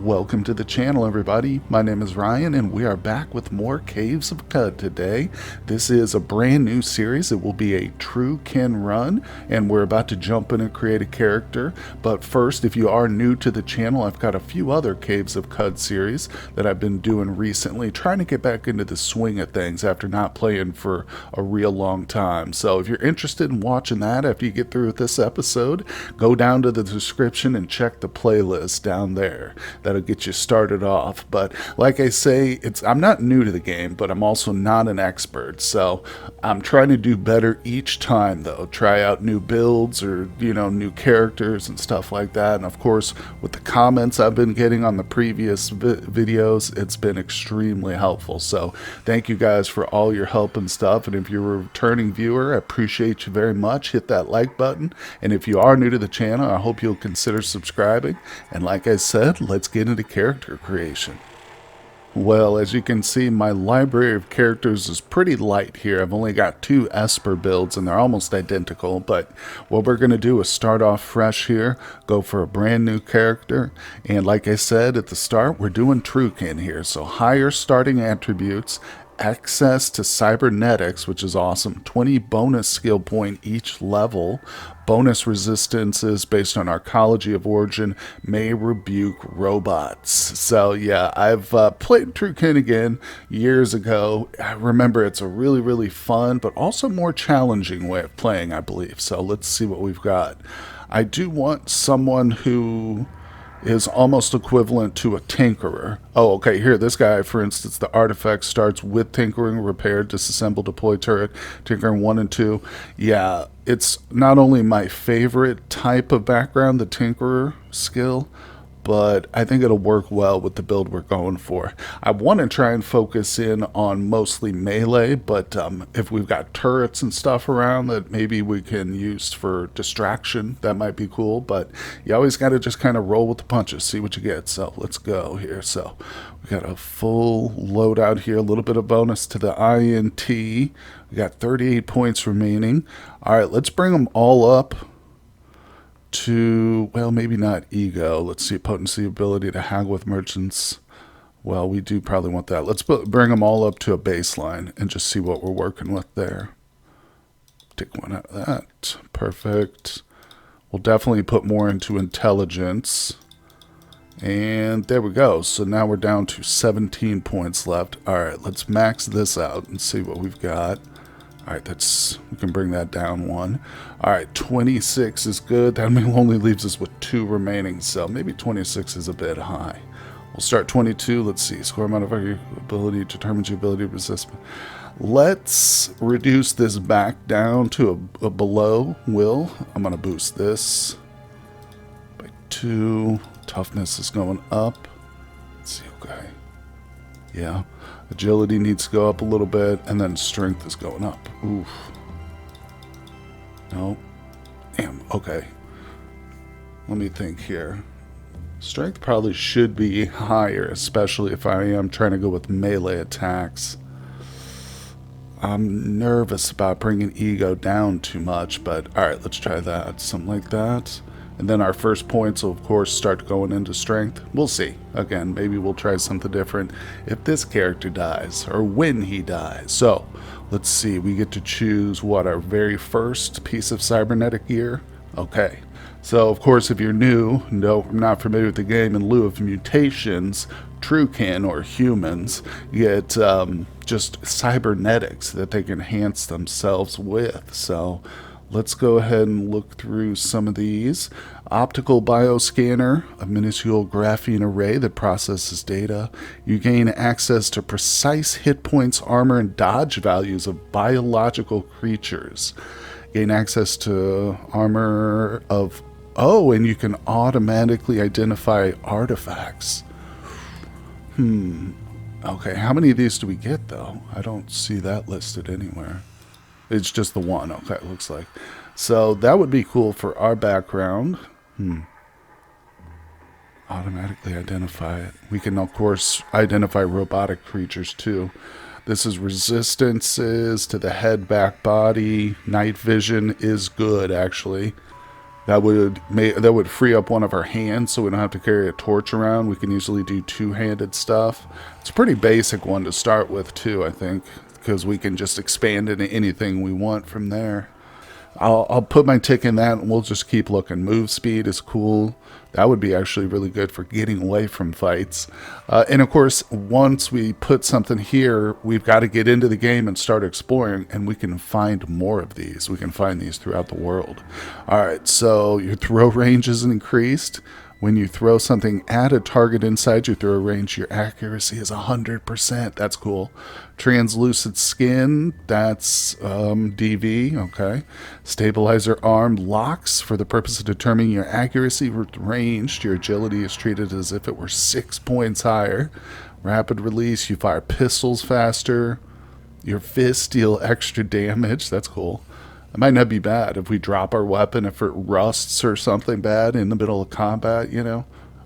Welcome to the channel, everybody. My name is Ryan, and we are back with more Caves of Cud today. This is a brand new series. It will be a true kin run, and we're about to jump in and create a character. But first, if you are new to the channel, I've got a few other Caves of Cud series that I've been doing recently, trying to get back into the swing of things after not playing for a real long time. So if you're interested in watching that after you get through with this episode, go down to the description and check the playlist down there. That'll get you started off. But like I say, I'm not new to the game, but I'm also not an expert. So I'm trying to do better each time, though. Try out new builds or, new characters and stuff like that. And of course, with the comments I've been getting on the previous videos, it's been extremely helpful. So thank you guys for all your help and stuff. And if you're a returning viewer, I appreciate you very much. Hit that like button. And if you are new to the channel, I hope you'll consider subscribing. And like I said, let's get into character creation. Well, as you can see, my library of characters is pretty light here. I've only got 2 Esper builds, and they're almost identical. But what we're going to do is start off fresh here, go for a brand new character. And like I said at the start, we're doing Truekin here. So higher starting attributes, access to cybernetics, which is awesome, 20 bonus skill point each level, bonus resistances based on arcology of origin, may rebuke robots. So yeah, I've played Truekin again years ago. I remember it's a really fun but also more challenging way of playing, I believe. So let's see what we've got. I do want someone who is almost equivalent to a tinkerer. Oh, okay, here, this guy, for instance, the artifact starts with tinkering, repair, disassemble, deploy turret, tinkering 1 and 2. Yeah, it's not only my favorite type of background, the tinkerer skill, but I think it'll work well with the build we're going for. I want to try and focus in on mostly melee, but if we've got turrets and stuff around that maybe we can use for distraction, that might be cool. But you always got to just kind of roll with the punches, see what you get. So let's go here. So we got a full loadout here, a little bit of bonus to the INT. We got 38 points remaining. All right, let's bring them all up to, well, maybe not ego. Let's see, potency, ability to haggle with merchants. Well, we do probably want that. Let's bring them all up to a baseline and just see what we're working with there. Take one out of that. Perfect. We'll definitely put more into intelligence. And there we go. So now we're down to 17 points left. All right, let's max this out and see what we've got. All right, we can bring that down 1. All right, 26 is good. That only leaves us with 2 remaining, so maybe 26 is a bit high. We'll start 22. Let's see. Score modifier ability determines your ability to resist. Let's reduce this back down to a below will. I'm going to boost this by 2. Toughness is going up. Let's see, okay. Yeah. Agility needs to go up a little bit, and then strength is going up. Oof. No. Damn, okay. Let me think here. Strength probably should be higher, especially if I am trying to go with melee attacks. I'm nervous about bringing ego down too much, but alright, let's try that. Something like that. And then our first points will, of course, start going into strength. We'll see. Again, maybe we'll try something different if this character dies, or when he dies. So, let's see. We get to choose, what, our very first piece of cybernetic gear? Okay. So, of course, if you're new, not familiar with the game, in lieu of mutations, Truekin, or humans, get just cybernetics that they can enhance themselves with. So let's go ahead and look through some of these. Optical bioscanner, a minuscule graphene array that processes data. You gain access to precise hit points, armor, and dodge values of biological creatures. Gain access to armor of... Oh, and you can automatically identify artifacts. Okay, how many of these do we get, though? I don't see that listed anywhere. It's just the one. Okay, it looks like. So that would be cool for our background. Automatically identify it. We can, of course, identify robotic creatures, too. This is resistances to the head, back, body. Night vision is good, actually. That would free up one of our hands, so we don't have to carry a torch around. We can easily do two-handed stuff. It's a pretty basic one to start with too, I think, because we can just expand into anything we want from there. I'll put my tick in that, and we'll just keep looking. Move speed is cool. That would be actually really good for getting away from fights. And of course, once we put something here, we've got to get into the game and start exploring, and we can find more of these. We can find these throughout the world. All right, so your throw range is increased. When you throw something at a target inside your throw range, your accuracy is 100%. That's cool. Translucent skin, that's DV, okay. Stabilizer arm locks for the purpose of determining your accuracy with range. Your agility is treated as if it were 6 points higher. Rapid release, you fire pistols faster. Your fists deal extra damage. That's cool. It might not be bad if we drop our weapon, if it rusts or something bad in the middle of combat,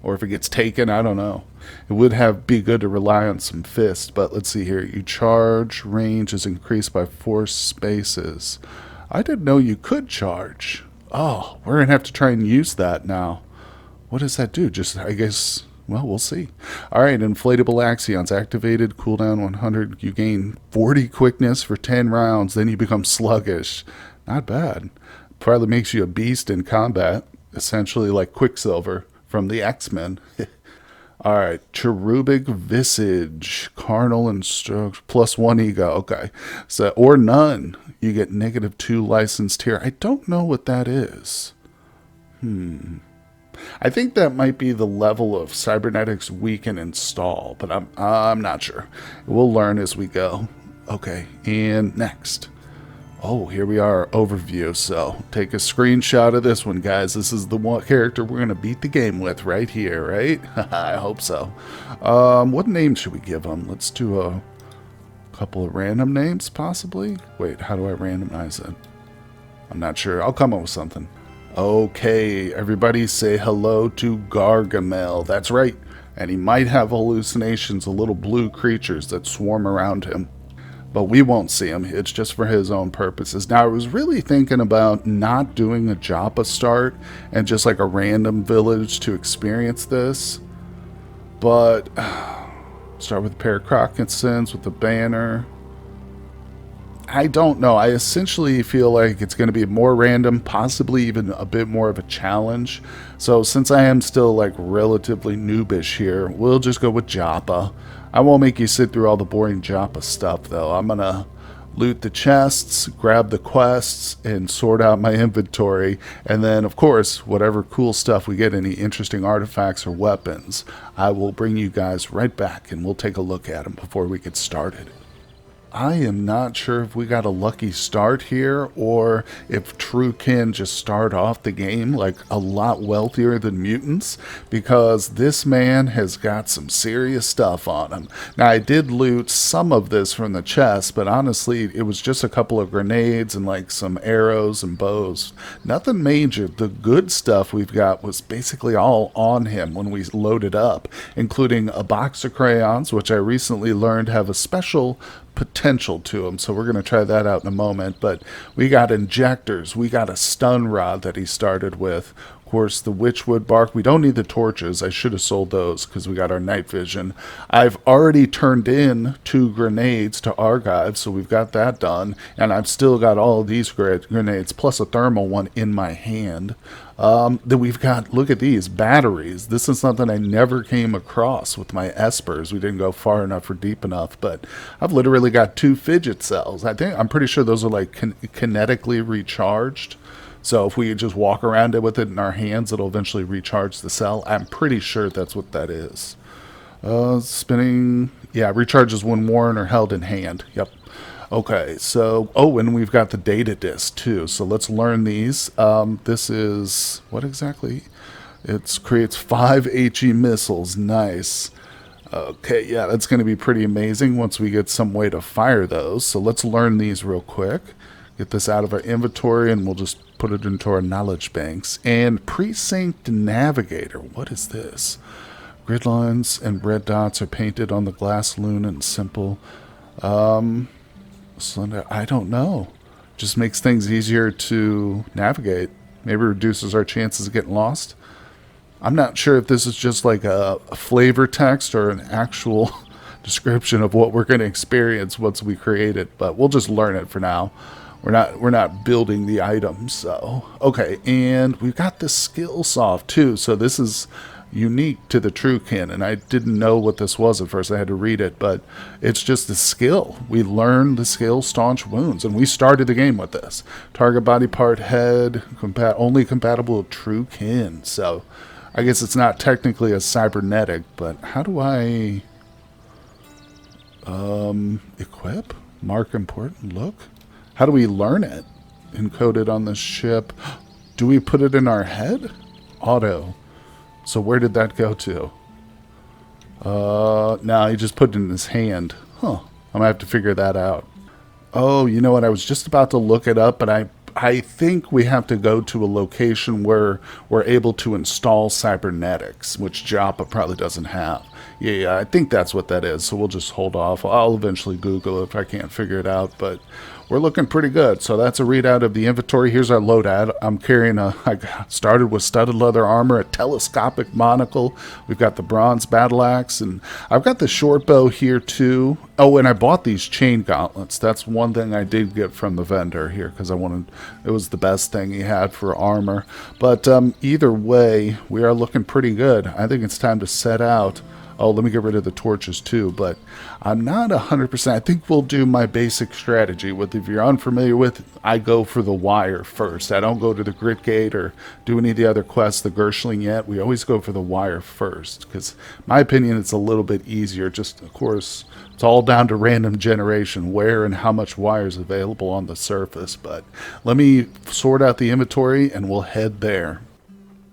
or if it gets taken, I don't know. It would be good to rely on some fists, but let's see here. You charge range is increased by 4 spaces. I didn't know you could charge. Oh, we're going to have to try and use that now. What does that do? Just, I guess, well, we'll see. All right, inflatable axions activated, cooldown 100. You gain 40 quickness for 10 rounds, then you become sluggish. Not bad. Probably makes you a beast in combat, essentially like Quicksilver from the X-Men. All right, cherubic visage, carnal and stroke, +1 ego. Okay, so or none. You get -2 licensed here. I don't know what that is. I think that might be the level of cybernetics we can install, but I'm not sure. We'll learn as we go. Okay, and next. Oh, here we are, overview. So take a screenshot of this one, guys. This is the one character we're going to beat the game with right here, right? I hope so. What name should we give him? Let's do a couple of random names, possibly. Wait, how do I randomize it? I'm not sure. I'll come up with something. Okay, everybody say hello to Gargamel. That's right. And he might have hallucinations of little blue creatures that swarm around him. But we won't see him. It's just for his own purposes. Now, I was really thinking about not doing a Joppa start and just like a random village to experience this. But start with a pair of Crockensons with the banner. I don't know. I essentially feel like it's going to be more random, possibly even a bit more of a challenge. So since I am still like relatively noobish here, we'll just go with Joppa. I won't make you sit through all the boring Joppa stuff, though. I'm going to loot the chests, grab the quests, and sort out my inventory. And then, of course, whatever cool stuff we get, any interesting artifacts or weapons, I will bring you guys right back, and we'll take a look at them before we get started. I am not sure if we got a lucky start here or if true kin just start off the game like a lot wealthier than mutants, because this man has got some serious stuff on him. Now, I did loot some of this from the chest, but honestly, it was just a couple of grenades and like some arrows and bows. Nothing major. The good stuff we've got was basically all on him when we loaded up, including a box of crayons, which I recently learned have a special potential to them, so we're going to try that out in a moment. But we got injectors, we got a stun rod that he started with, of course the witchwood bark. We don't need the torches. I should have sold those because we got our night vision. I've already turned in 2 grenades to archive, so we've got that done, and I've still got all of these grenades plus a thermal one in my hand. Then we've got, look at these batteries. This is something I never came across with my espers. We didn't go far enough or deep enough, but I've literally got 2 fidget cells. I'm pretty sure those are like kinetically recharged. So if we just walk around it with it in our hands, it'll eventually recharge the cell. I'm pretty sure that's what that is. Spinning, yeah, recharges when worn or held in hand. Yep. Okay, so, oh, and we've got the data disk too, so let's learn these. This is, what exactly? It creates 5 HE missiles, nice. Okay, yeah, that's going to be pretty amazing once we get some way to fire those. So let's learn these real quick. Get this out of our inventory and we'll just put it into our knowledge banks. And Precinct Navigator, what is this? Grid lines and red dots are painted on the glass loon and simple. I don't know. Just makes things easier to navigate. Maybe reduces our chances of getting lost. I'm not sure if this is just like a flavor text or an actual description of what we're going to experience once we create it, but we'll just learn it for now. We're not building the items. So okay, and we've got the skill soft too. So this is unique to the Truekin, and I didn't know what this was at first. I had to read it, but it's just a skill. We learned the skill staunch wounds, and we started the game with this. Target body part head only compatible with Truekin. So I guess it's not technically a cybernetic, but how do I equip? Mark important look? How do we learn it? Encoded on the ship. Do we put it in our head? Auto. So where did that go to? No, he just put it in his hand. Huh. I'm gonna have to figure that out. Oh, you know what? I was just about to look it up, but I think we have to go to a location where we're able to install cybernetics, which Joppa probably doesn't have. Yeah, I think that's what that is. So we'll just hold off. I'll eventually Google it if I can't figure it out, but we're looking pretty good. So that's a readout of the inventory. Here's our loadout. I'm carrying I started with studded leather armor, a telescopic monocle. We've got the bronze battle axe, and I've got the short bow here too. Oh, and I bought these chain gauntlets. That's one thing I did get from the vendor here because it was the best thing he had for armor. But either way, we are looking pretty good. I think it's time to set out. Oh, let me get rid of the torches too, but I'm not 100%. I think we'll do my basic strategy with, if you're unfamiliar with, I go for the wire first. I don't go to the grit gate or do any of the other quests, the Gershling yet. We always go for the wire first because, in my opinion, it's a little bit easier. Just, of course, it's all down to random generation, where and how much wire is available on the surface. But let me sort out the inventory and we'll head there.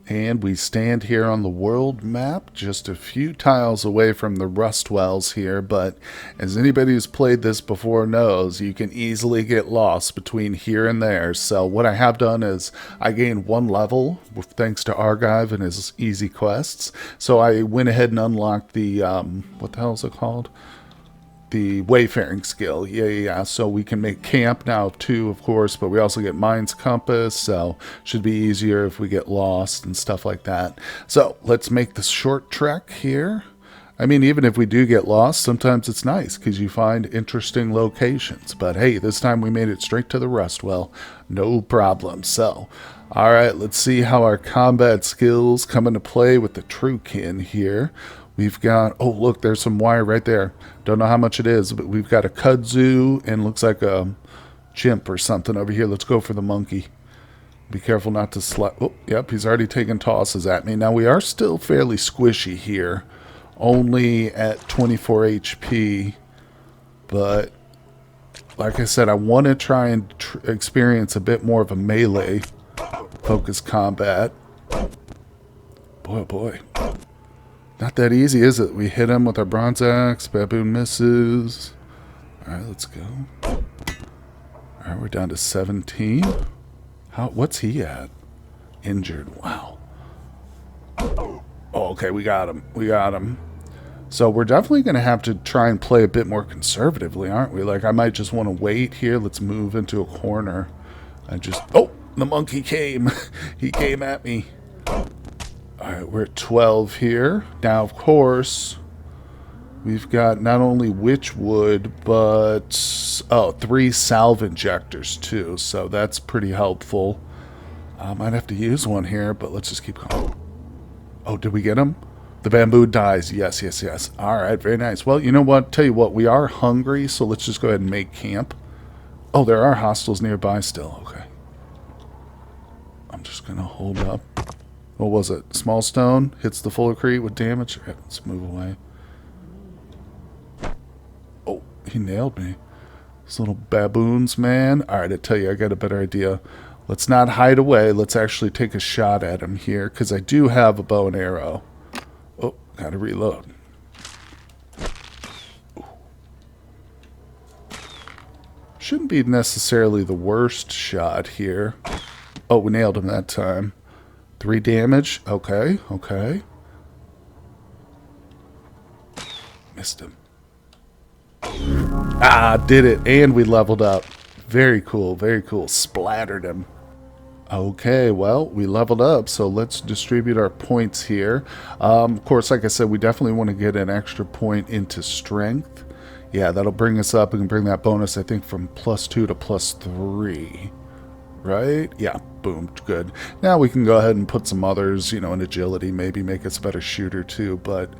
And we stand here on the world map, just a few tiles away from the rust wells here, but as anybody who's played this before knows, you can easily get lost between here and there. So what I have done is I gained 1 level thanks to Argive and his easy quests. So I went ahead and unlocked the, what the hell is it called? The wayfaring skill. Yeah. So we can make camp now too, of course, but we also get Mind's Compass, so should be easier if we get lost and stuff like that. So let's make the short trek here. I mean, even if we do get lost, sometimes it's nice because you find interesting locations. But hey, this time we made it straight to the rust well. No problem. So, all right, let's see how our combat skills come into play with the Truekin here. We've got, oh look, there's some wire right there. Don't know how much it is, but we've got a kudzu and looks like a chimp or something over here. Let's go for the monkey. Be careful not to slap. Oh, yep, he's already taking tosses at me. Now we are still fairly squishy here, only at 24 HP. But like I said, I want to try and experience a bit more of a melee focused combat. Boy, oh boy. Not that easy, is it? We hit him with our bronze axe. Baboon misses. Alright, let's go. Alright, we're down to 17. What's he at? Injured. Wow. Oh, okay, we got him. We got him. So we're definitely going to have to try and play a bit more conservatively, aren't we? Like, I might just want to wait here. Let's move into a corner. Oh, the monkey came. He came at me. Alright, we're at 12 here. Now, of course, we've got not only witchwood, but 3 salve injectors too, so that's pretty helpful. I might have to use one here, but let's just keep going. Oh, did we get him? The bamboo dies. Yes. Alright, very nice. Well, you know what? Tell you what, we are hungry, so let's just go ahead and make camp. Oh, there are hostiles nearby still. Okay. I'm just going to hold up. What was it? Small stone hits the Fulcrete with damage. Okay, let's move away. Oh, he nailed me. These little baboons, man. Alright, I tell you, I got a better idea. Let's not hide away. Let's actually take a shot at him here, because I do have a bow and arrow. Oh, gotta reload. Ooh. Shouldn't be necessarily the worst shot here. Oh, we nailed him that time. 3 damage. Okay. Missed him. Ah, did it. And we leveled up. Very cool. Splattered him. Okay, well, we leveled up, so let's distribute our points here. Of course, like I said, we definitely want to get an extra point into strength. Yeah, that'll bring us up. We can bring that bonus, I think, from +2 to +3. Right? Yeah, boom, good. Now we can go ahead and put some others, in agility, maybe make us a better shooter too, but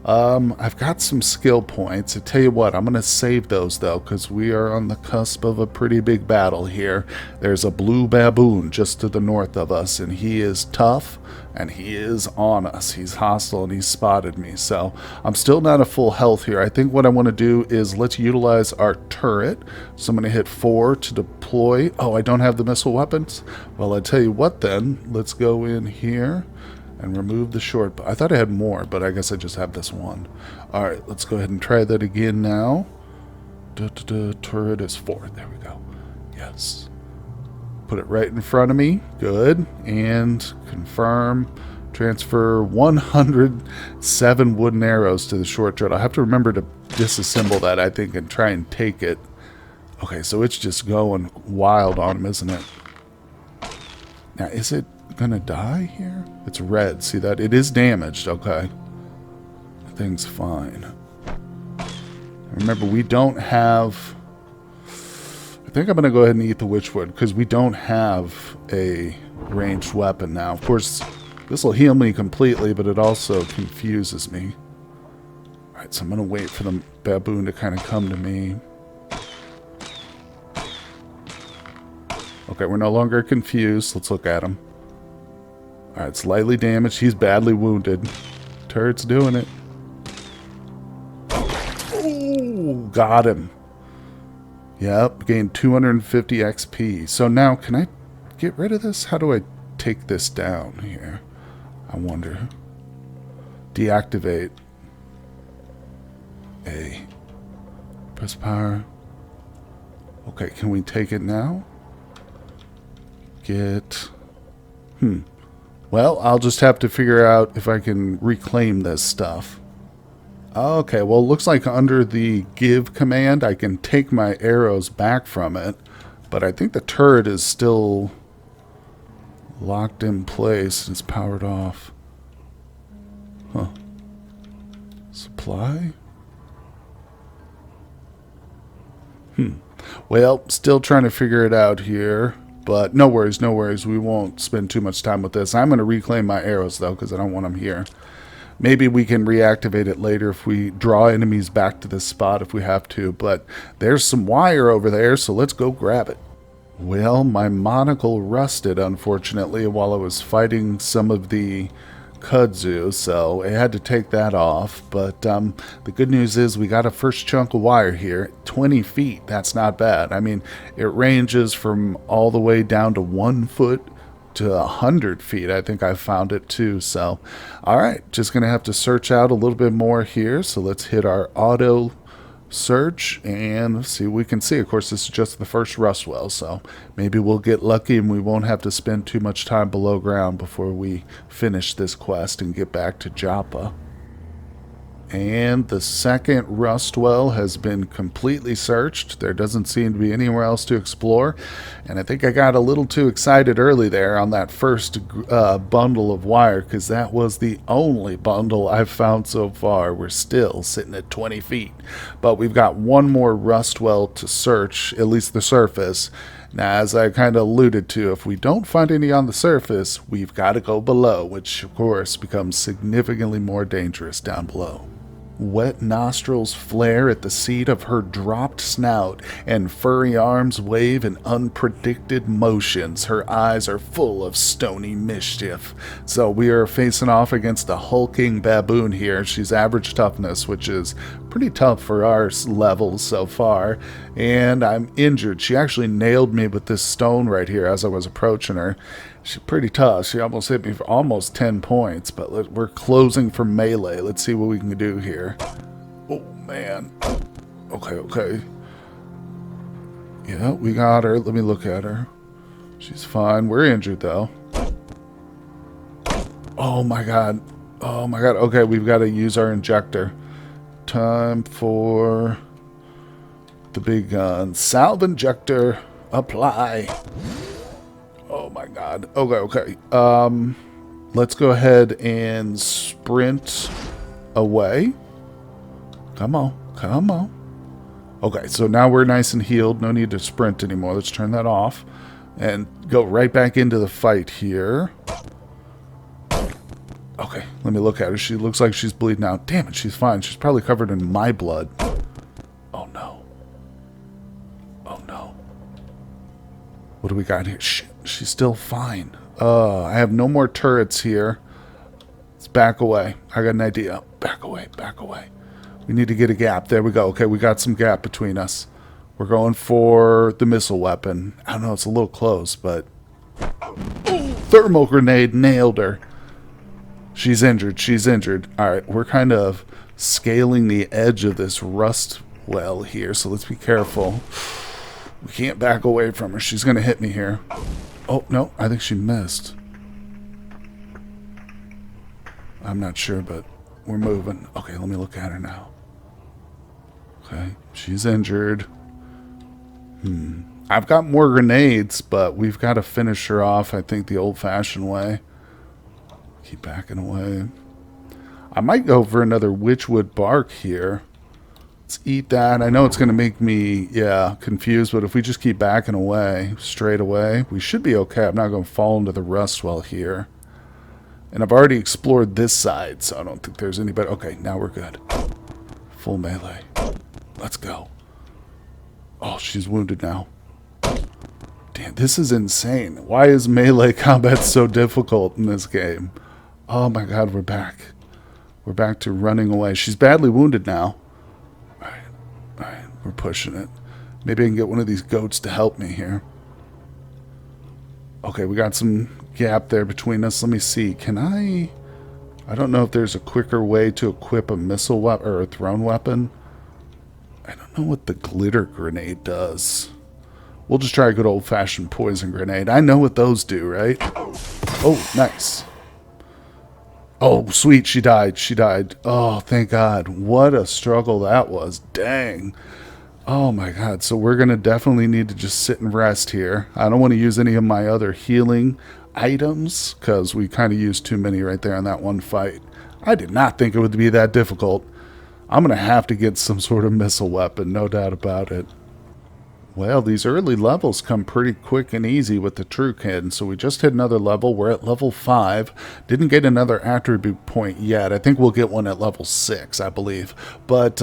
I've got some skill points. I tell you what, I'm going to save those though, because we are on the cusp of a pretty big battle here. There's a blue baboon just to the north of us, and he is tough, and he is on us. He's hostile, and he's spotted me, so I'm still not at full health here. I think what I want to do is let's utilize our turret. So I'm going to hit 4 to deploy. Oh, I don't have the missile weapons? Well, I tell you what then, let's go in here and remove the short. I thought I had more, but I guess I just have this one. Alright, let's go ahead and try that again now. Turret is 4. There we go. Yes. Put it right in front of me. Good. And confirm. Transfer 107 wooden arrows to the short turret. I'll have to remember to disassemble that, I think, and try and take it. Okay, so it's just going wild on him, isn't it? Now, is it gonna die here? It's red. See that? It is damaged. Okay. The thing's fine. Remember, we don't have... I think I'm gonna go ahead and eat the witchwood, because we don't have a ranged weapon now. Of course, this will heal me completely, but it also confuses me. Alright, so I'm gonna wait for the baboon to kind of come to me. Okay, we're no longer confused. Let's look at him. Alright, slightly damaged. He's badly wounded. Turret's doing it. Oh, got him. Yep, gained 250 XP. So now, can I get rid of this? How do I take this down here? I wonder. Deactivate. A. Press power. Okay, can we take it now? Get... Well, I'll just have to figure out if I can reclaim this stuff. Okay, well, it looks like under the give command, I can take my arrows back from it, but I think the turret is still locked in place. It's powered off. Huh. Supply? Well, still trying to figure it out here. But no worries, no worries. We won't spend too much time with this. I'm going to reclaim my arrows, though, because I don't want them here. Maybe we can reactivate it later if we draw enemies back to this spot if we have to. But there's some wire over there, so let's go grab it. Well, my monocle rusted, unfortunately, while I was fighting some of the kudzu, so I had to take that off. But the good news is we got a first chunk of wire here. 20 feet, that's not bad. I mean, it ranges from all the way down to 1 foot to 100 feet. I think I found it too. So, all right, just gonna have to search out a little bit more here. So let's hit our auto search and see what we can see. Of course, this is just the first rust well, so maybe we'll get lucky and we won't have to spend too much time below ground before we finish this quest and get back to Joppa. And the second rust well has been completely searched. There doesn't seem to be anywhere else to explore. And I think I got a little too excited early there on that first bundle of wire, because that was the only bundle I've found so far. We're still sitting at 20 feet. But we've got one more rust well to search, at least the surface. Now, as I kind of alluded to, if we don't find any on the surface, we've got to go below, which of course becomes significantly more dangerous down below. Wet nostrils flare at the seat of her dropped snout, and furry arms wave in unpredicted motions. Her eyes are full of stony mischief. So we are facing off against a hulking baboon here. She's average toughness, which is pretty tough for our levels so far. And I'm injured. She actually nailed me with this stone right here as I was approaching her. She's pretty tough. She almost hit me for almost 10 points, but we're closing for melee. Let's see what we can do here. Oh, man. Okay. Yeah, we got her. Let me look at her. She's fine. We're injured, though. Oh, my God. Okay, we've got to use our injector. Time for the big gun. Salve injector. Apply. Oh my god. Okay. Let's go ahead and sprint away. Come on. Okay, so now we're nice and healed. No need to sprint anymore. Let's turn that off and go right back into the fight here. Okay, let me look at her. She looks like she's bleeding out. Damn it, she's fine. She's probably covered in my blood. Oh no. What do we got here? Shit, she's still fine. I have no more turrets here. Let's back away. I got an idea. Back away. We need to get a gap. There we go. Okay, we got some gap between us. We're going for the missile weapon. I don't know, it's a little close, but... Thermal grenade nailed her. She's injured. Alright, we're kind of scaling the edge of this rust well here, so let's be careful. We can't back away from her. She's going to hit me here. Oh, no, I think she missed. I'm not sure, but we're moving. Okay, let me look at her now. Okay, she's injured. I've got more grenades, but we've got to finish her off, I think, the old-fashioned way. Keep backing away. I might go for another witchwood bark here. Let's eat that. I know it's going to make me, confused, but if we just keep backing away, straight away, we should be okay. I'm not going to fall into the rust well here. And I've already explored this side, so I don't think there's anybody. Okay, now we're good. Full melee. Let's go. Oh, she's wounded now. Damn, this is insane. Why is melee combat so difficult in this game? Oh my god, we're back. We're back to running away. She's badly wounded now. Alright, we're pushing it. Maybe I can get one of these goats to help me here. Okay, we got some gap there between us. Let me see. Can I don't know if there's a quicker way to equip a missile weapon or a thrown weapon. I don't know what the glitter grenade does. We'll just try a good old-fashioned poison grenade. I know what those do, right? Oh, nice. Oh, sweet, she died. Oh, thank God. What a struggle that was. Dang. Oh, my God. So we're going to definitely need to just sit and rest here. I don't want to use any of my other healing items because we kind of used too many right there in that one fight. I did not think it would be that difficult. I'm going to have to get some sort of missile weapon, no doubt about it. Well, these early levels come pretty quick and easy with the True Kid, so we just hit another level. We're at level 5. Didn't get another attribute point yet. I think we'll get one at level 6, I believe. But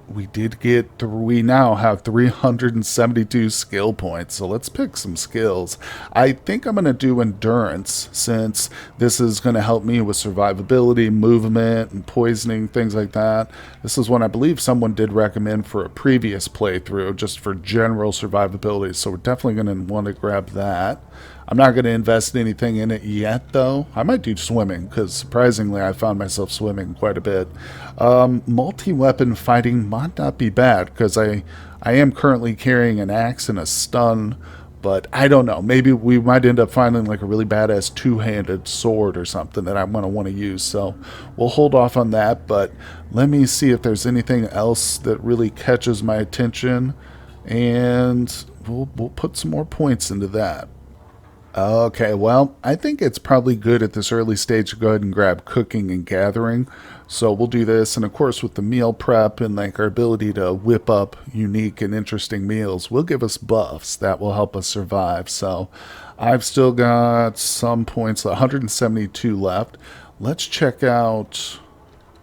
we now have 372 skill points, so let's pick some skills. I think I'm going to do endurance, since this is going to help me with survivability, movement, and poisoning, things like that. This is one I believe someone did recommend for a previous playthrough, just for general survivability, so we're definitely going to want to grab that. I'm not going to invest anything in it yet, though. I might do swimming, because surprisingly, I found myself swimming quite a bit. Multi-weapon fighting might not be bad, because I am currently carrying an axe and a stun, but I don't know. Maybe we might end up finding like a really badass two-handed sword or something that I'm going to want to use, so we'll hold off on that, but let me see if there's anything else that really catches my attention, and we'll put some more points into that. Okay, well, I think it's probably good at this early stage to go ahead and grab cooking and gathering. So we'll do this, and of course with the meal prep and like our ability to whip up unique and interesting meals will give us buffs that will help us survive. So I've still got some points, 172 left. Let's check out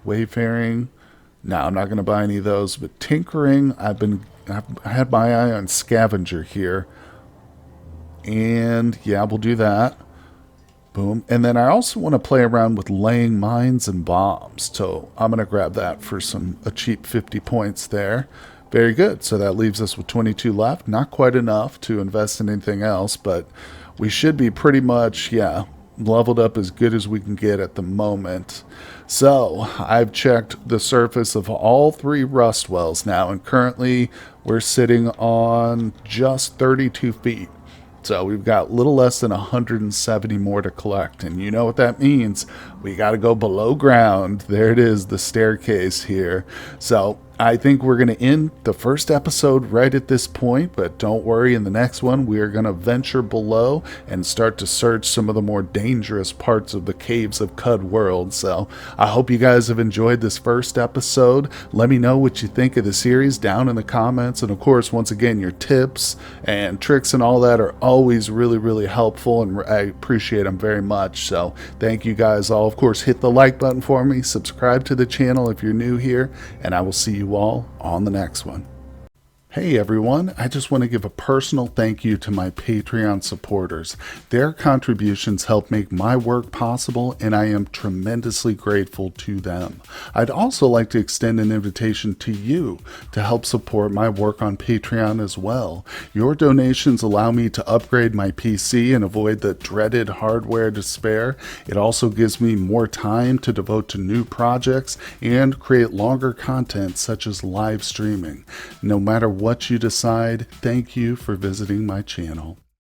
wayfaring. No, I'm not going to buy any of those, but tinkering, I had my eye on scavenger here. And yeah, we'll do that. Boom. And then I also want to play around with laying mines and bombs. So I'm going to grab that for a cheap 50 points there. Very good. So that leaves us with 22 left. Not quite enough to invest in anything else, but we should be pretty much, leveled up as good as we can get at the moment. So I've checked the surface of all 3 rust wells now, and currently we're sitting on just 32 feet. So we've got a little less than 170 more to collect, and you know what that means. we got to go below ground. There it is, the staircase here. So I think we're going to end the first episode right at this point, but don't worry, in the next one we are going to venture below and start to search some of the more dangerous parts of the Caves of Cud world. So I hope you guys have enjoyed this first episode. Let me know what you think of the series down in the comments, and of course, once again, your tips and tricks and all that are always really helpful, and I appreciate them very much. So thank you guys all. Of course, hit the like button for me, subscribe to the channel if you're new here, and I will see you all on the next one. Hey everyone, I just want to give a personal thank you to my Patreon supporters. Their contributions help make my work possible, and I am tremendously grateful to them. I'd also like to extend an invitation to you to help support my work on Patreon as well. Your donations allow me to upgrade my PC and avoid the dreaded hardware despair. It also gives me more time to devote to new projects and create longer content such as live streaming. No matter what you decide, thank you for visiting my channel.